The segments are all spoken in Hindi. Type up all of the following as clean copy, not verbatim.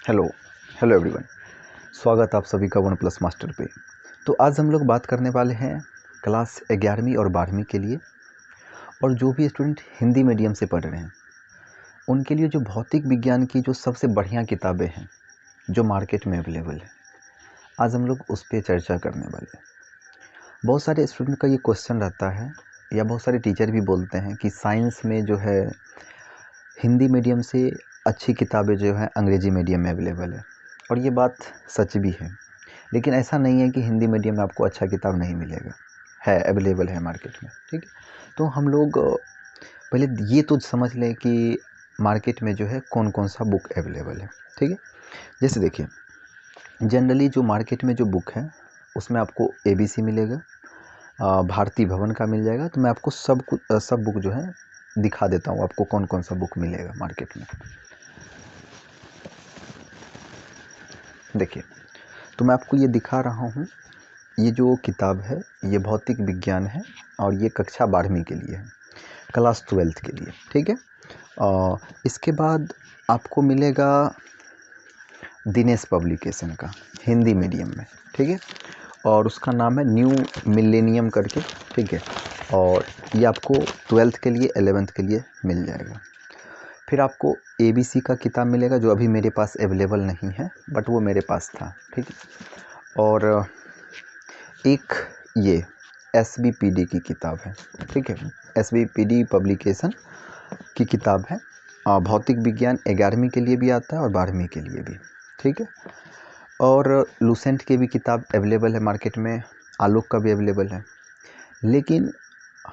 Hello hello everyone. स्वागत आप सभी का वन प्लस मास्टर पे। तो आज हम लोग बात करने वाले हैं क्लास 11वीं और 12वीं के लिए, और जो भी स्टूडेंट हिंदी मीडियम से पढ़ रहे हैं उनके लिए जो भौतिक विज्ञान की जो सबसे बढ़िया किताबें हैं जो मार्केट में अवेलेबल है, आज हम लोग उस पर चर्चा करने वाले हैं। बहुत सारे स्टूडेंट का ये क्वेश्चन रहता है, या बहुत सारे टीचर भी बोलते हैं कि साइंस में जो है हिंदी मीडियम से अच्छी किताबें जो है अंग्रेजी मीडियम में अवेलेबल है, और ये बात सच भी है। लेकिन ऐसा नहीं है कि हिंदी मीडियम में आपको अच्छा किताब नहीं मिलेगा, है अवेलेबल है मार्केट में। ठीक है, तो हम लोग पहले ये तो समझ लें कि मार्केट में जो है कौन कौन सा बुक अवेलेबल है। ठीक है, जैसे देखिए जनरली जो मार्केट में जो बुक है उसमें आपको ABC मिलेगा, भारती भवन का मिल जाएगा। तो मैं आपको सब बुक जो है दिखा देता हूँ आपको कौन कौन सा बुक मिलेगा मार्केट में। देखिए, तो मैं आपको ये दिखा रहा हूँ, ये जो किताब है ये भौतिक विज्ञान है, और ये कक्षा 12वीं के लिए है, क्लास 12th के लिए। ठीक है, इसके बाद आपको मिलेगा दिनेश पब्लिकेशन का हिंदी मीडियम में। ठीक है, और उसका नाम है न्यू मिलेनियम करके। ठीक है, और ये आपको 12th के लिए 11th के लिए मिल जाएगा। फिर आपको ABC का किताब मिलेगा जो अभी मेरे पास अवेलेबल नहीं है, बट वो मेरे पास था। ठीक है, और एक ये SBPD की किताब है। ठीक है, SBPD पब्लिकेशन की किताब है। भौतिक विज्ञान 11वीं के लिए भी आता है और 12वीं के लिए भी। ठीक है, और लूसेंट की भी किताब अवेलेबल है मार्केट में, आलोक का भी अवेलेबल है। लेकिन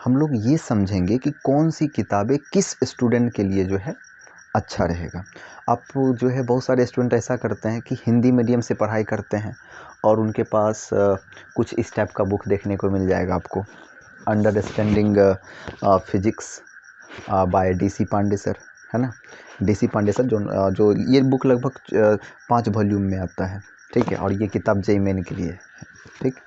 हम लोग ये समझेंगे कि कौन सी किताबें किस स्टूडेंट के लिए जो है अच्छा रहेगा। आप जो है बहुत सारे स्टूडेंट ऐसा करते हैं कि हिंदी मीडियम से पढ़ाई करते हैं और उनके पास कुछ इस टाइप का बुक देखने को मिल जाएगा आपको, understanding physics by DC Pandey sir, है ना। DC पांडे सर जो ये बुक लगभग 5 वॉल्यूम में आता है। ठीक है, और ये किताब JEE मेन के लिए है। ठीक,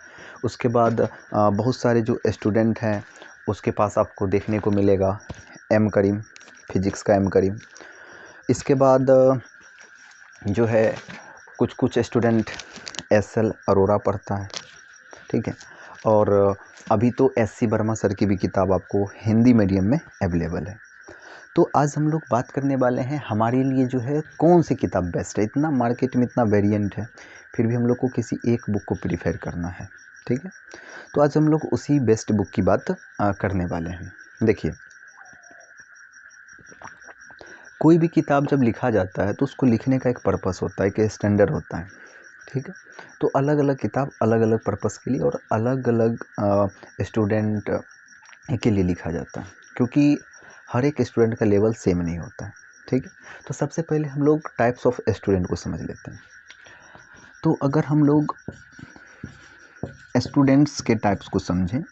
उसके बाद बहुत सारे जो स्टूडेंट हैं उसके पास आपको देखने को मिलेगा M करीम, फिजिक्स का M करीम। इसके बाद जो है कुछ स्टूडेंट SL अरोरा पढ़ता है। ठीक है, और अभी तो SC वर्मा सर की भी किताब आपको हिंदी मीडियम में अवेलेबल है। तो आज हम लोग बात करने वाले हैं हमारे लिए जो है कौन सी किताब बेस्ट है। इतना मार्केट में इतना वेरिएंट है, फिर भी हम लोग को किसी एक बुक को प्रीफर करना है। ठीक है, तो आज हम लोग उसी बेस्ट बुक की बात करने वाले हैं। देखिए, कोई भी किताब जब लिखा जाता है तो उसको लिखने का एक पर्पस होता है, एक स्टैंडर्ड होता है। ठीक है, तो अलग अलग किताब अलग अलग पर्पस के लिए और अलग अलग स्टूडेंट के लिए लिखा जाता है, क्योंकि हर एक स्टूडेंट का लेवल सेम नहीं होता है। ठीक है, तो सबसे पहले हम लोग टाइप्स ऑफ स्टूडेंट को समझ लेते हैं। तो अगर हम लोग स्टूडेंट्स के टाइप्स को समझें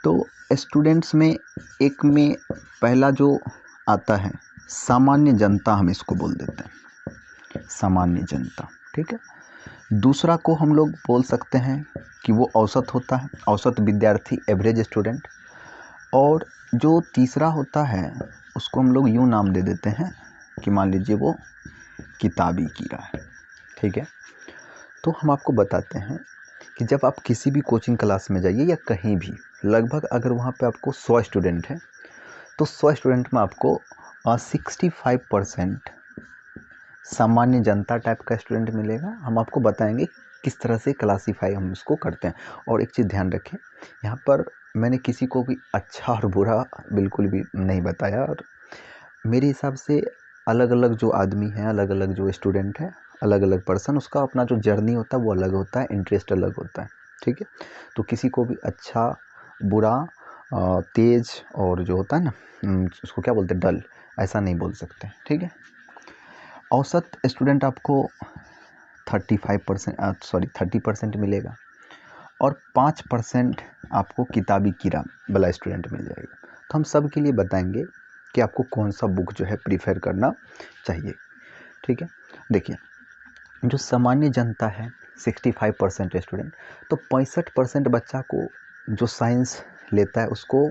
तो स्टूडेंट्स में एक में पहला जो आता है सामान्य जनता, हम इसको बोल देते हैं सामान्य जनता। ठीक है, दूसरा को हम लोग बोल सकते हैं कि वो औसत होता है, औसत विद्यार्थी, एवरेज स्टूडेंट। और जो तीसरा होता है उसको हम लोग यूँ नाम दे देते हैं कि मान लीजिए वो किताबी कीड़ा है। ठीक है, तो हम आपको बताते हैं कि जब आप किसी भी कोचिंग क्लास में जाइए या कहीं भी, लगभग अगर वहाँ पे आपको 100 स्टूडेंट हैं तो 100 स्टूडेंट में आपको 65% सामान्य जनता टाइप का स्टूडेंट मिलेगा। हम आपको बताएंगे किस तरह से क्लासीफाई हम इसको करते हैं। और एक चीज़ ध्यान रखें, यहाँ पर मैंने किसी को भी अच्छा और बुरा बिल्कुल भी नहीं बताया, और मेरे हिसाब से अलग अलग जो आदमी हैं, अलग अलग जो स्टूडेंट हैं, अलग अलग पर्सन, उसका अपना जो जर्नी होता है वो अलग होता है, इंटरेस्ट अलग होता है। ठीक है, तो किसी को भी अच्छा बुरा तेज और जो होता है ना उसको क्या बोलते हैं डल, ऐसा नहीं बोल सकते। ठीक है, औसत स्टूडेंट आपको 30% मिलेगा, और 5% आपको किताबी कीड़ा वाला स्टूडेंट मिल जाएगा। तो हम सब के लिए बताएंगे कि आपको कौन सा बुक जो है प्रीफर करना चाहिए। ठीक है, देखिए, जो सामान्य जनता है 65% स्टूडेंट, तो 65% बच्चा को जो साइंस लेता है उसको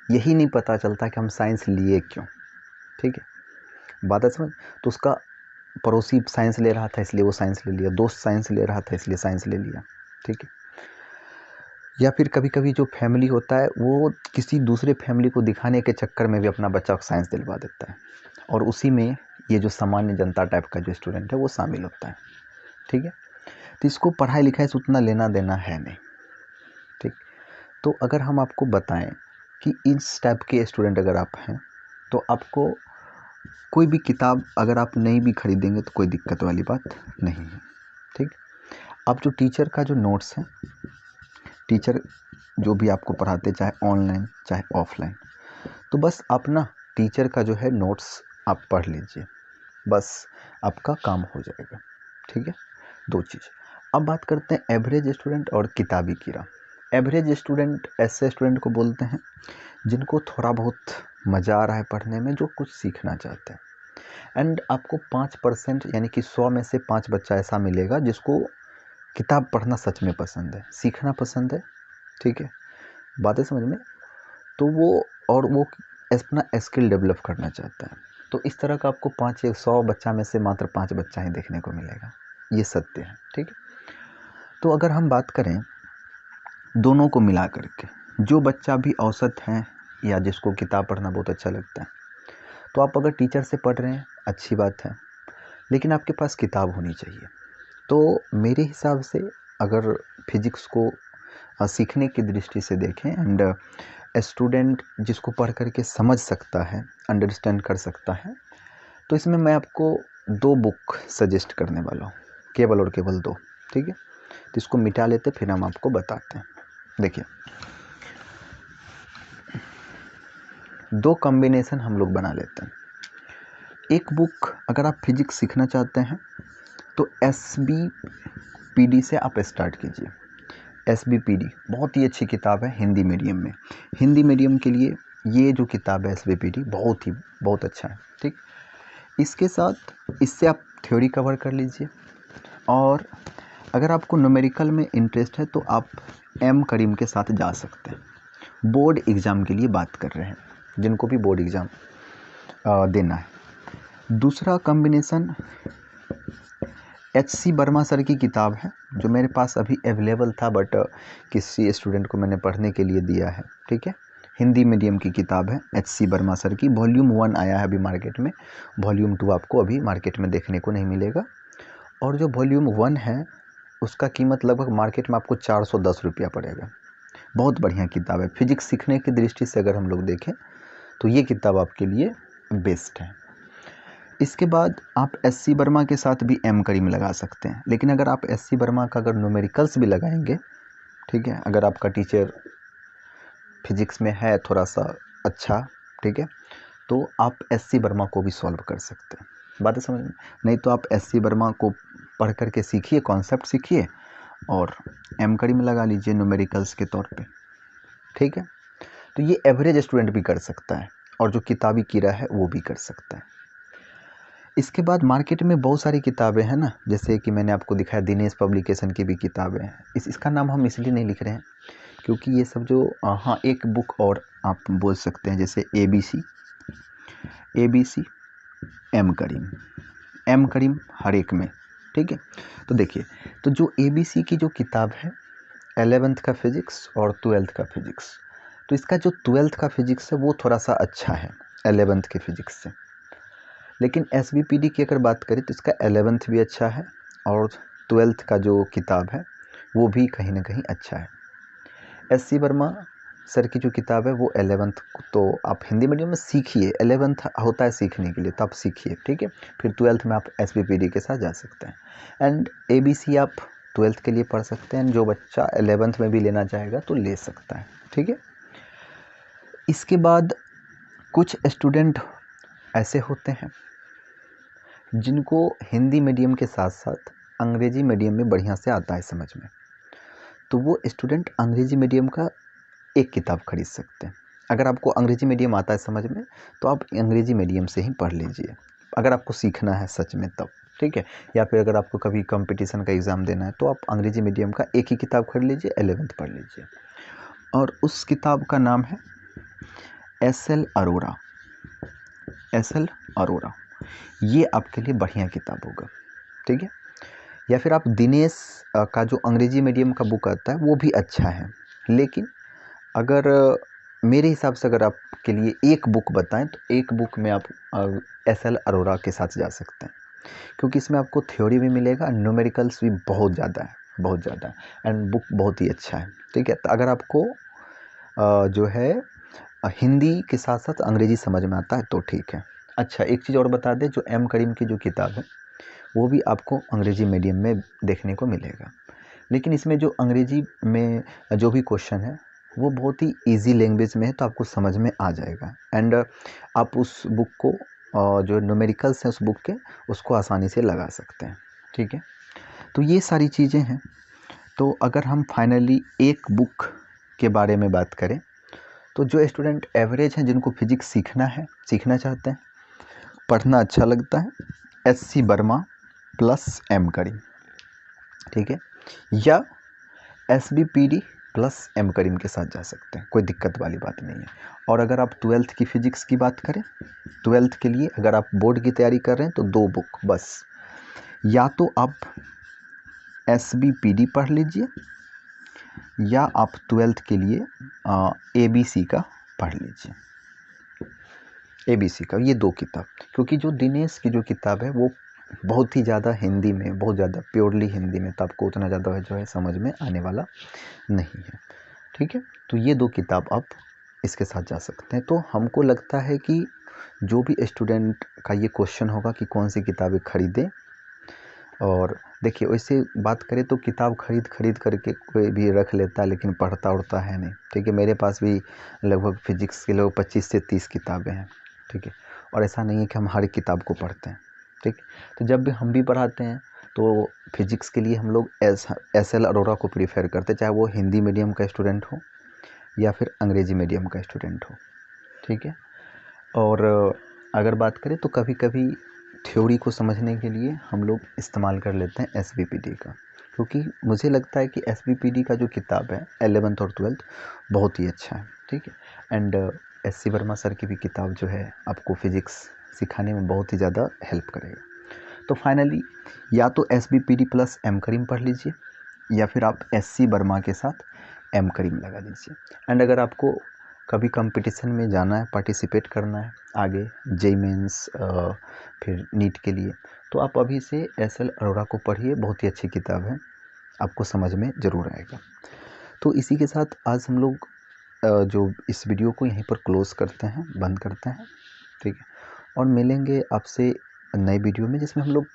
यही नहीं पता चलता कि हम साइंस लिए क्यों। ठीक है, बात है समझ। तो उसका पड़ोसी साइंस ले रहा था इसलिए वो साइंस ले लिया, दोस्त साइंस ले रहा था इसलिए साइंस ले लिया, ठीक है। या फिर कभी कभी जो फैमिली होता है वो किसी दूसरे फैमिली को दिखाने के चक्कर में भी अपना बच्चा को साइंस दिलवा देता है, और उसी में ये जो सामान्य जनता टाइप का जो स्टूडेंट है वो शामिल होता है, ठीक है। तो इसको पढ़ाई लिखाई से उतना लेना देना है नहीं, ठीक। तो अगर हम आपको बताएं कि इस टाइप के स्टूडेंट अगर आप हैं तो आपको कोई भी किताब अगर आप नहीं भी खरीदेंगे तो कोई दिक्कत वाली बात नहीं है, ठीक। अब जो टीचर का जो नोट्स है, टीचर जो भी आपको पढ़ाते चाहे ऑनलाइन चाहे ऑफलाइन, तो बस आप ना टीचर का जो है नोट्स आप पढ़ लीजिए, बस आपका काम हो जाएगा, ठीक है। दो चीज़। अब बात करते हैं एवरेज स्टूडेंट और किताबी कीड़ा। एवरेज स्टूडेंट ऐसे स्टूडेंट को बोलते हैं जिनको थोड़ा बहुत मज़ा आ रहा है पढ़ने में, जो कुछ सीखना चाहते हैं। एंड आपको 5% यानी कि 100 में से 5 बच्चा ऐसा मिलेगा जिसको किताब पढ़ना सच में पसंद है, सीखना पसंद है, ठीक है, बातें समझ में। तो वो अपना स्किल डेवलप करना चाहता है। तो इस तरह का आपको 100 बच्चा में से मात्र 5 बच्चा ही देखने को मिलेगा, ये सत्य है, ठीक है। तो अगर हम बात करें दोनों को मिला करके, जो बच्चा भी औसत है या जिसको किताब पढ़ना बहुत अच्छा लगता है, तो आप अगर टीचर से पढ़ रहे हैं अच्छी बात है, लेकिन आपके पास किताब होनी चाहिए। तो मेरे हिसाब से अगर फिजिक्स को सीखने की दृष्टि से देखें एंड स्टूडेंट जिसको पढ़ करके समझ सकता है, अंडरस्टैंड कर सकता है, तो इसमें मैं आपको 2 बुक सजेस्ट करने वाला हूँ, केवल और केवल 2, ठीक है। तो इसको मिटा लेते फिर हम आपको बताते हैं। देखिए 2 कॉम्बिनेशन हम लोग बना लेते हैं। एक बुक अगर आप फिजिक्स सीखना चाहते हैं तो SBPD से आप स्टार्ट कीजिए। SBPD बहुत ही अच्छी किताब है हिंदी मीडियम में। हिंदी मीडियम के लिए ये जो किताब है SBPD बहुत अच्छा है, ठीक। इसके साथ इससे आप थ्योरी कवर कर लीजिए, और अगर आपको न्यूमेरिकल में इंटरेस्ट है तो आप M करीम के साथ जा सकते हैं। बोर्ड एग्ज़ाम के लिए बात कर रहे हैं, जिनको भी बोर्ड एग्ज़ाम देना है। दूसरा कॉम्बिनेशन HC वर्मा सर की किताब है, जो मेरे पास अभी अवेलेबल था बट किसी स्टूडेंट को मैंने पढ़ने के लिए दिया है, ठीक है। हिंदी मीडियम की किताब है HC वर्मा सर की। वॉल्यूम 1 आया है अभी मार्केट में, वॉल्यूम 2 आपको अभी मार्केट में देखने को नहीं मिलेगा। और जो वॉल्यूम 1 है उसका कीमत लगभग मार्केट में आपको 410 रुपया पड़ेगा। बहुत बढ़िया किताब है। फिजिक्स सीखने की दृष्टि से अगर हम लोग देखें तो ये किताब आपके लिए बेस्ट है। इसके बाद आप SC वर्मा के साथ भी M करीम लगा सकते हैं, लेकिन अगर आप SC वर्मा का अगर न्यूमेरिकल्स भी लगाएंगे, ठीक है, अगर आपका टीचर फिजिक्स में है थोड़ा सा अच्छा, ठीक है, तो आप SC वर्मा को भी सॉल्व कर सकते हैं। बातें समझ में? नहीं तो आप SC वर्मा को पढ़ करके सीखिए, कॉन्सेप्ट सीखिए और M करीम लगा लीजिए न्यूमेरिकल्स के तौर पे, ठीक है। तो ये एवरेज स्टूडेंट भी कर सकता है और जो किताबी कीड़ा है वो भी कर सकता है। इसके बाद मार्केट में बहुत सारी किताबें हैं ना, जैसे कि मैंने आपको दिखाया दिनेश पब्लिकेशन की भी किताबें हैं। इसका नाम हम इसलिए नहीं लिख रहे हैं क्योंकि ये सब जो हाँ एक बुक और आप बोल सकते हैं, जैसे ABC M करीम हर एक में, ठीक है। तो देखिए, तो जो ABC की जो किताब है 11th का फिजिक्स और 12th का फिजिक्स, तो इसका जो 12th का फिजिक्स है वो थोड़ा सा अच्छा है 11th के फिजिक्स से। लेकिन SBPD की अगर बात करें तो इसका 11th भी अच्छा है और 12th का जो किताब है वो भी कहीं ना कहीं अच्छा है। SC वर्मा सर की जो किताब है वो 11th तो आप हिंदी मीडियम में सीखिए, 11th होता है सीखने के लिए, तो आप सीखिए, ठीक है। फिर 12th में आप SBPD के साथ जा सकते हैं। एंड ABC आप 12th के लिए पढ़ सकते हैं, जो बच्चा 11th में भी लेना चाहेगा तो ले सकता है, ठीक है। इसके बाद कुछ स्टूडेंट ऐसे होते हैं जिनको हिंदी मीडियम के साथ साथ अंग्रेजी मीडियम में बढ़िया से आता है समझ में, तो वो स्टूडेंट अंग्रेजी मीडियम का एक किताब खरीद सकते हैं। अगर आपको अंग्रेजी मीडियम आता है समझ में तो आप अंग्रेजी मीडियम से ही पढ़ लीजिए, अगर आपको सीखना है सच में तब, ठीक है। या फिर अगर आपको कभी कंपटीशन का एग्ज़ाम देना है तो आप अंग्रेजी मीडियम का एक ही किताब खरीद लीजिए, 11th पढ़ लीजिए। और उस किताब का नाम है SL अरोड़ा। ये आपके लिए बढ़िया किताब होगा, ठीक है। या फिर आप दिनेश का जो अंग्रेजी मीडियम का बुक आता है वो भी अच्छा है, लेकिन अगर मेरे हिसाब से अगर आपके लिए एक बुक बताएं तो एक बुक में आप एस.एल. अरोड़ा के साथ जा सकते हैं, क्योंकि इसमें आपको थ्योरी भी मिलेगा, न्यूमेरिकल्स भी बहुत ज़्यादा है, बहुत ज़्यादा है, एंड बुक बहुत ही अच्छा है, ठीक है। तो अगर आपको जो है हिंदी के साथ साथ अंग्रेजी समझ में आता है तो ठीक है। अच्छा, एक चीज़ और बता दें, जो एम करीम की जो किताब है वो भी आपको अंग्रेजी मीडियम में देखने को मिलेगा, लेकिन इसमें जो अंग्रेजी में जो भी क्वेश्चन है वो बहुत ही इजी लैंग्वेज में है, तो आपको समझ में आ जाएगा, एंड आप उस बुक को जो न्यूमेरिकल्स हैं उस बुक के, उसको आसानी से लगा सकते हैं, ठीक है। तो ये सारी चीज़ें हैं। तो अगर हम फाइनली एक बुक के बारे में बात करें, तो जो स्टूडेंट एवरेज हैं, जिनको फिजिक्स सीखना चाहते हैं, पढ़ना अच्छा लगता है, एस.सी. वर्मा प्लस एम करीम, ठीक है, या एस.बी.पी.डी. प्लस एम करीम के साथ जा सकते हैं, कोई दिक्कत वाली बात नहीं है। और अगर आप 12th की फ़िज़िक्स की बात करें, 12th के लिए अगर आप बोर्ड की तैयारी कर रहे हैं तो 2 बुक बस, या तो आप एस.बी.पी.डी. पढ़ लीजिए, या आप 12th के लिए ABC का पढ़ लीजिए, ABC का, ये 2 किताब। क्योंकि जो दिनेश की जो किताब है वो बहुत ही ज़्यादा हिंदी में, बहुत ज़्यादा प्योरली हिंदी में, तो आपको उतना ज़्यादा जो है समझ में आने वाला नहीं है, ठीक है। तो ये 2 किताब आप इसके साथ जा सकते हैं। तो हमको लगता है कि जो भी स्टूडेंट का ये क्वेश्चन होगा कि कौन सी किताबें खरीदें, और देखिए वैसे बात करें तो किताब खरीद करके कोई भी रख लेता है, लेकिन पढ़ता उड़ता है नहीं, ठीक है। मेरे पास भी लगभग फिजिक्स के लोग 25 से 30 किताबें हैं, ठीक है, और ऐसा नहीं है कि हम हर किताब को पढ़ते हैं, ठीक। तो जब भी हम भी पढ़ाते हैं तो फिजिक्स के लिए हम लोग एस.एल. अरोड़ा को प्रीफर करते हैं, चाहे वो हिंदी मीडियम का स्टूडेंट हो या फिर अंग्रेजी मीडियम का स्टूडेंट हो, ठीक है। और अगर बात करें तो कभी कभी थ्योरी को समझने के लिए हम लोग इस्तेमाल कर लेते हैं एस.बी.पी.डी. का, क्योंकि मुझे लगता है कि एस.बी.पी.डी. का जो किताब है 11th और 12th बहुत ही अच्छा है, ठीक है। And SC. वर्मा सर की भी किताब जो है आपको फिजिक्स सिखाने में बहुत ही ज़्यादा हेल्प करेगा। तो फाइनली या तो एस.बी.पी.डी. प्लस एम करीम पढ़ लीजिए, या फिर आप एस.सी. वर्मा के साथ एम करीम लगा लीजिए। एंड अगर आपको कभी कंपटीशन में जाना है, पार्टिसिपेट करना है आगे, जेईई मेंस फिर नीट के लिए, तो आप अभी से एस.एल. अरोड़ा को पढ़िए, बहुत ही अच्छी किताब है, आपको समझ में ज़रूर आएगा। तो इसी के साथ आज हम लोग जो इस वीडियो को यहीं पर क्लोज़ करते हैं, बंद करते हैं, ठीक है। और मिलेंगे आपसे नए वीडियो में, जिसमें हम लोग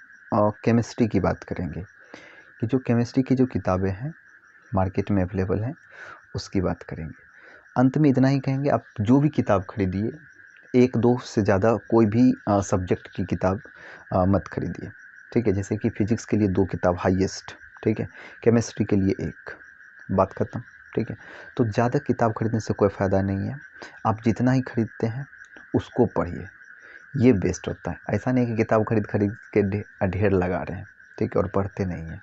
केमिस्ट्री की बात करेंगे, कि जो केमिस्ट्री की जो किताबें हैं मार्केट में अवेलेबल हैं उसकी बात करेंगे। अंत में इतना ही कहेंगे, आप जो भी किताब खरीदिए, 1-2 से ज़्यादा कोई भी सब्जेक्ट की किताब मत खरीदिए, ठीक है। जैसे कि फिजिक्स के लिए 2 किताब हाईएस्ट, ठीक है, केमिस्ट्री के लिए 1, बात ख़त्म, ठीक है। तो ज़्यादा किताब खरीदने से कोई फ़ायदा नहीं है, आप जितना ही खरीदते हैं उसको पढ़िए, ये बेस्ट होता है। ऐसा नहीं कि किताब खरीद के ढेर लगा रहे हैं, ठीक है, और पढ़ते नहीं हैं।